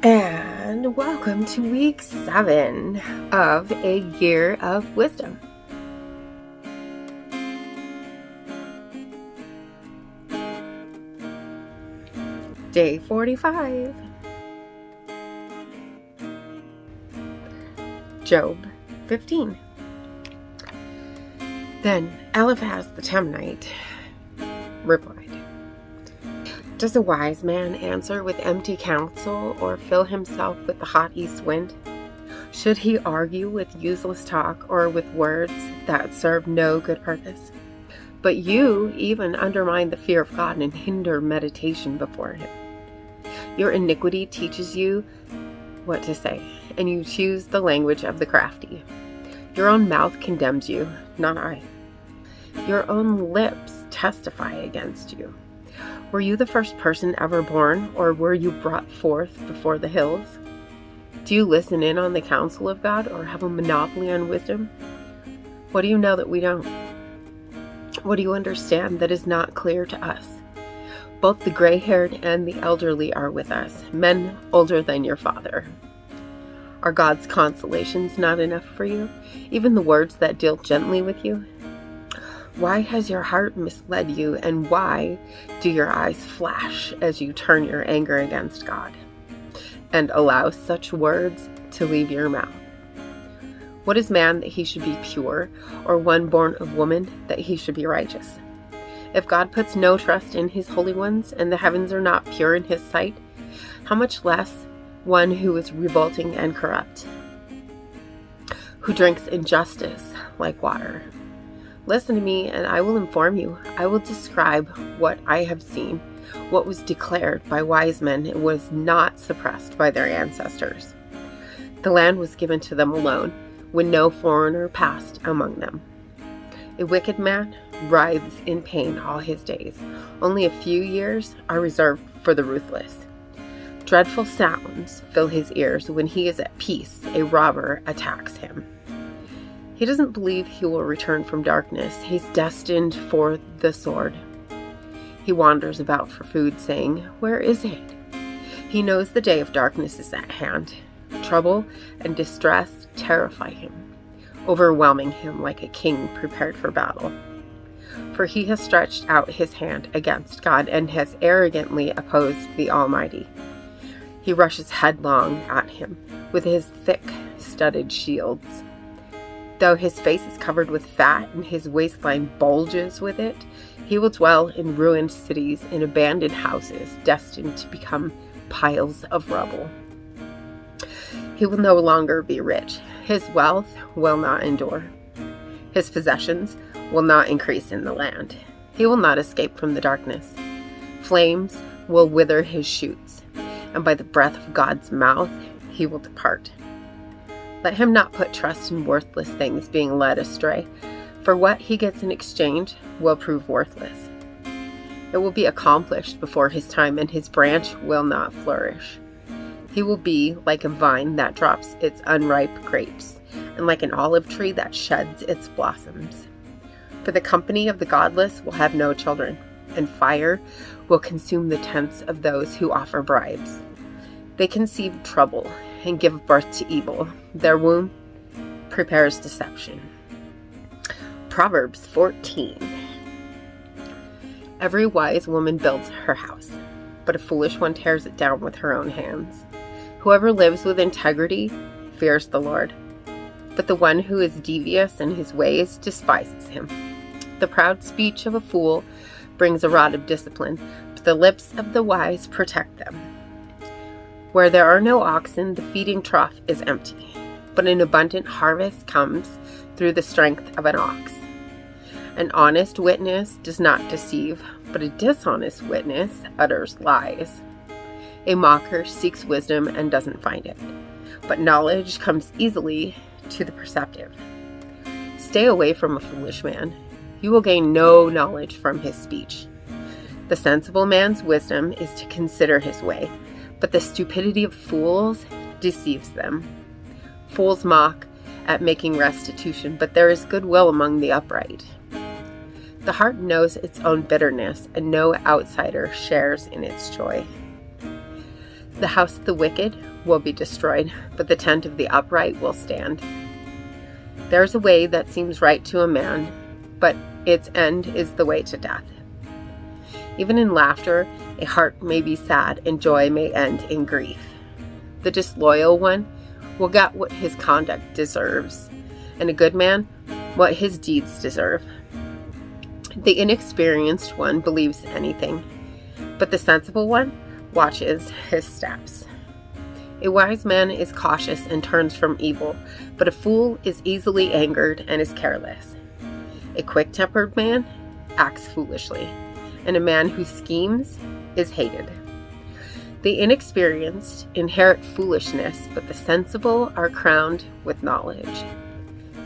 And welcome to week 7 of A Year of Wisdom. Day 45. Job 15. Then Eliphaz the Temanite replied, "Does a wise man answer with empty counsel or fill himself with the hot east wind? Should he argue with useless talk or with words that serve no good purpose? But you even undermine the fear of God and hinder meditation before him. Your iniquity teaches you what to say, and you choose the language of the crafty. Your own mouth condemns you, not I. Your own lips testify against you. Were you the first person ever born, or were you brought forth before the hills? Do you listen in on the counsel of God, or have a monopoly on wisdom? What do you know that we don't? What do you understand that is not clear to us? Both the gray-haired and the elderly are with us, men older than your father. Are God's consolations not enough for you, even the words that deal gently with you? Why has your heart misled you, and why do your eyes flash as you turn your anger against God, and allow such words to leave your mouth? What is man that he should be pure, or one born of woman that he should be righteous? If God puts no trust in his holy ones, and the heavens are not pure in his sight, how much less one who is revolting and corrupt, who drinks injustice like water? Listen to me, and I will inform you. I will describe what I have seen. What was declared by wise men was not suppressed by their ancestors. The land was given to them alone, when no foreigner passed among them. A wicked man writhes in pain all his days. Only a few years are reserved for the ruthless. Dreadful sounds fill his ears. When he is at peace, a robber attacks him. He doesn't believe he will return from darkness. He's destined for the sword. He wanders about for food, saying, "Where is it?" He knows the day of darkness is at hand. Trouble and distress terrify him, overwhelming him like a king prepared for battle. For he has stretched out his hand against God and has arrogantly opposed the Almighty. He rushes headlong at him with his thick, studded shields. Though his face is covered with fat and his waistline bulges with it, he will dwell in ruined cities, in abandoned houses, destined to become piles of rubble. He will no longer be rich. His wealth will not endure. His possessions will not increase in the land. He will not escape from the darkness. Flames will wither his shoots, and by the breath of God's mouth he will depart. Let him not put trust in worthless things, being led astray, for what he gets in exchange will prove worthless. It will be accomplished before his time, and his branch will not flourish. He will be like a vine that drops its unripe grapes, and like an olive tree that sheds its blossoms. For the company of the godless will have no children, and fire will consume the tents of those who offer bribes. They conceive trouble and give birth to evil. Their womb prepares deception. Proverbs 14. Every wise woman builds her house, but a foolish one tears it down with her own hands. Whoever lives with integrity fears the Lord, but the one who is devious in his ways despises him. The proud speech of a fool brings a rod of discipline, but the lips of the wise protect them. Where there are no oxen, the feeding trough is empty, but an abundant harvest comes through the strength of an ox. An honest witness does not deceive, but a dishonest witness utters lies. A mocker seeks wisdom and doesn't find it, but knowledge comes easily to the perceptive. Stay away from a foolish man. You will gain no knowledge from his speech. The sensible man's wisdom is to consider his way, but the stupidity of fools deceives them. Fools mock at making restitution, but there is goodwill among the upright. The heart knows its own bitterness, and no outsider shares in its joy. The house of the wicked will be destroyed, but the tent of the upright will stand. There is a way that seems right to a man, but its end is the way to death. Even in laughter, a heart may be sad, and joy may end in grief. The disloyal one will get what his conduct deserves, and a good man what his deeds deserve. The inexperienced one believes anything, but the sensible one watches his steps. A wise man is cautious and turns from evil, but a fool is easily angered and is careless. A quick-tempered man acts foolishly, and a man who schemes is hated. The inexperienced inherit foolishness, but the sensible are crowned with knowledge.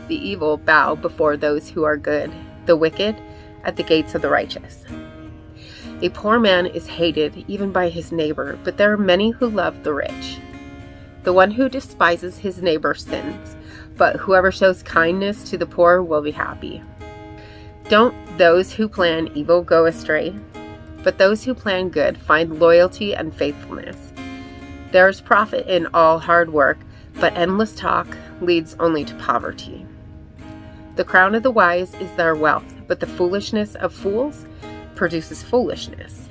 The evil bow before those who are good, the wicked at the gates of the righteous. A poor man is hated even by his neighbor, but there are many who love the rich. The one who despises his neighbor sins, but whoever shows kindness to the poor will be happy. Don't those who plan evil go astray? But those who plan good find loyalty and faithfulness. There is profit in all hard work, but endless talk leads only to poverty. The crown of the wise is their wealth, but the foolishness of fools produces foolishness.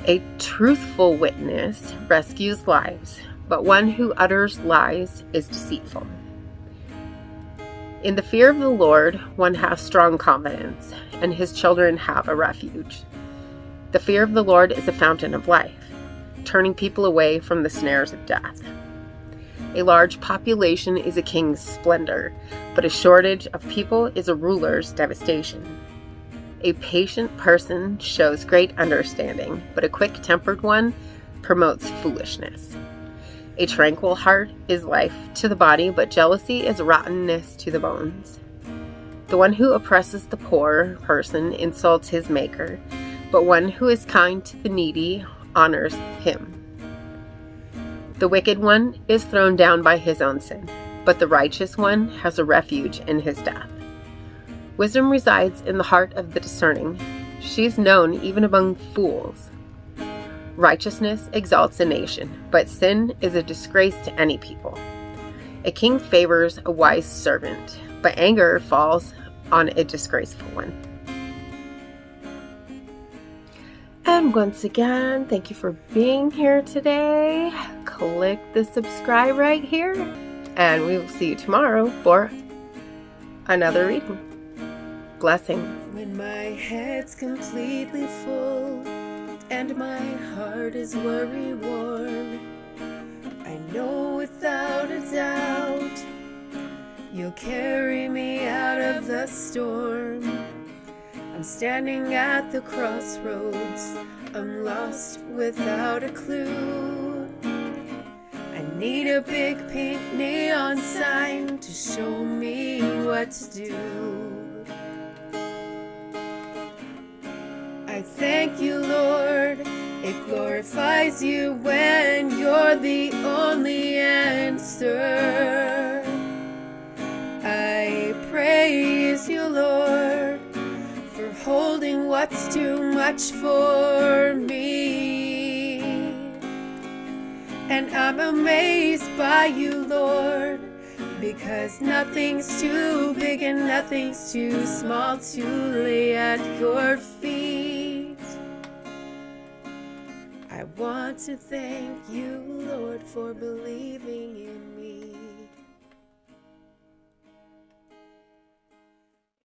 A truthful witness rescues lives, but one who utters lies is deceitful. In the fear of the Lord, one has strong confidence, and his children have a refuge. The fear of the Lord is a fountain of life, turning people away from the snares of death. A large population is a king's splendor, but a shortage of people is a ruler's devastation. A patient person shows great understanding, but a quick-tempered one promotes foolishness. A tranquil heart is life to the body, but jealousy is rottenness to the bones. The one who oppresses the poor person insults his maker, but one who is kind to the needy honors him. The wicked one is thrown down by his own sin, but the righteous one has a refuge in his death. Wisdom resides in the heart of the discerning. She is known even among fools. Righteousness exalts a nation, but sin is a disgrace to any people. A king favors a wise servant, but anger falls on a disgraceful one. And once again, thank you for being here today. Click the subscribe right here, and we will see you tomorrow for another reading. Blessings. When my head's completely full and my heart is worry-worn, I know without a doubt you'll carry me out of the storm. I'm standing at the crossroads, I'm lost without a clue. I need a big pink neon sign to show me what to do. I thank you, Lord, it glorifies you when you're the only answer. I praise you, Lord, for holding what's too much for me. And I'm amazed by you, Lord, because nothing's too big and nothing's too small to lay at your feet. I want to thank you, Lord, for believing in